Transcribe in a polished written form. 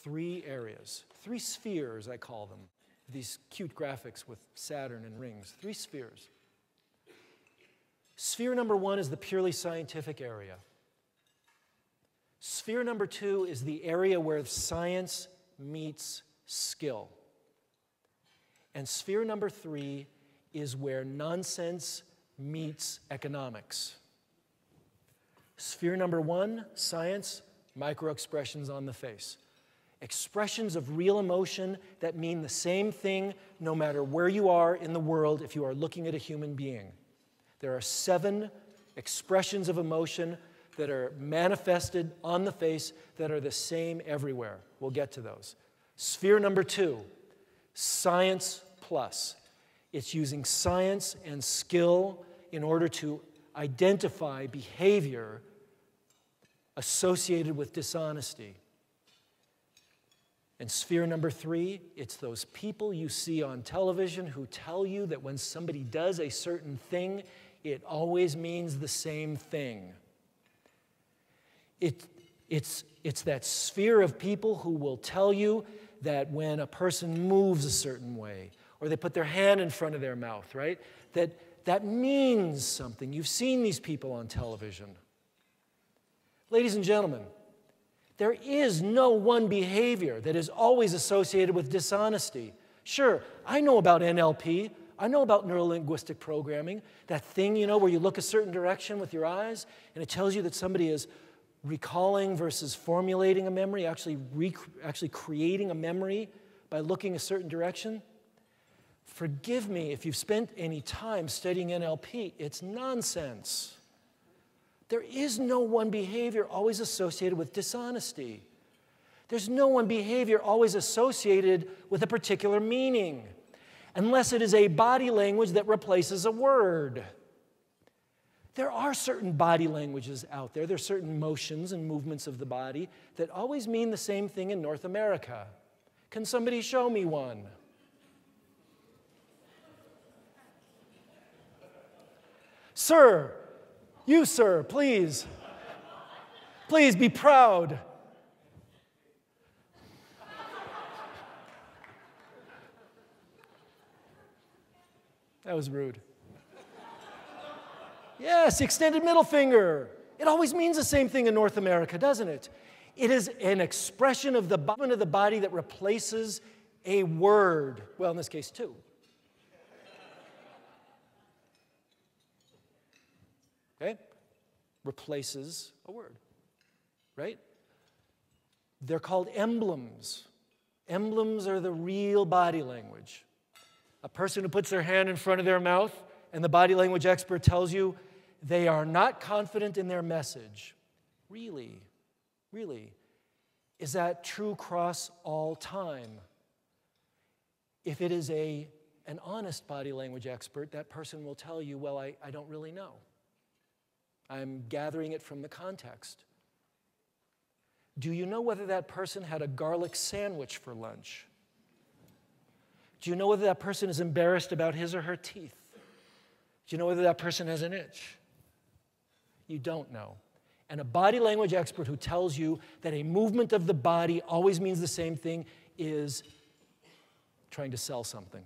three areas, three spheres, I call them. These cute graphics with Saturn and rings, three spheres. Sphere number one is the purely scientific area. Sphere number two is the area where science meets skill. And sphere number three is where nonsense meets economics. Sphere number one, science, microexpressions on the face. Expressions of real emotion that mean the same thing no matter where you are in the world if you are looking at a human being. There are 7 expressions of emotion that are manifested on the face that are the same everywhere. We'll get to those. Sphere number 2, science plus. It's using science and skill in order to identify behavior associated with dishonesty. And sphere number 3, it's those people you see on television who tell you that when somebody does a certain thing, it always means the same thing. It's that sphere of people who will tell you that when a person moves a certain way, or they put their hand in front of their mouth, right? That means something. You've seen these people on television. Ladies and gentlemen, there is no one behavior that is always associated with dishonesty. Sure, I know about NLP. I know about neuro-linguistic programming. That thing, you know, where you look a certain direction with your eyes, and it tells you that somebody is recalling versus formulating a memory, actually creating a memory by looking a certain direction. Forgive me if you've spent any time studying NLP. It's nonsense. There is no one behavior always associated with dishonesty. There's no one behavior always associated with a particular meaning, unless it is a body language that replaces a word. There are certain body languages out there. There are certain motions and movements of the body that always mean the same thing in North America. Can somebody show me one? Sir, you, sir, please. Please be proud. That was rude. Yes, extended middle finger. It always means the same thing in North America, doesn't it? It is an expression of the movement of the body that replaces a word. Well, in this case, 2. Okay? Replaces a word, right? They're called emblems. Emblems are the real body language. A person who puts their hand in front of their mouth and the body language expert tells you they are not confident in their message. Really? Really? Is that true across all time? If it is an honest body language expert, that person will tell you, well, I don't really know. I'm gathering it from the context. Do you know whether that person had a garlic sandwich for lunch? Do you know whether that person is embarrassed about his or her teeth? Do you know whether that person has an itch? You don't know. And a body language expert who tells you that a movement of the body always means the same thing is trying to sell something.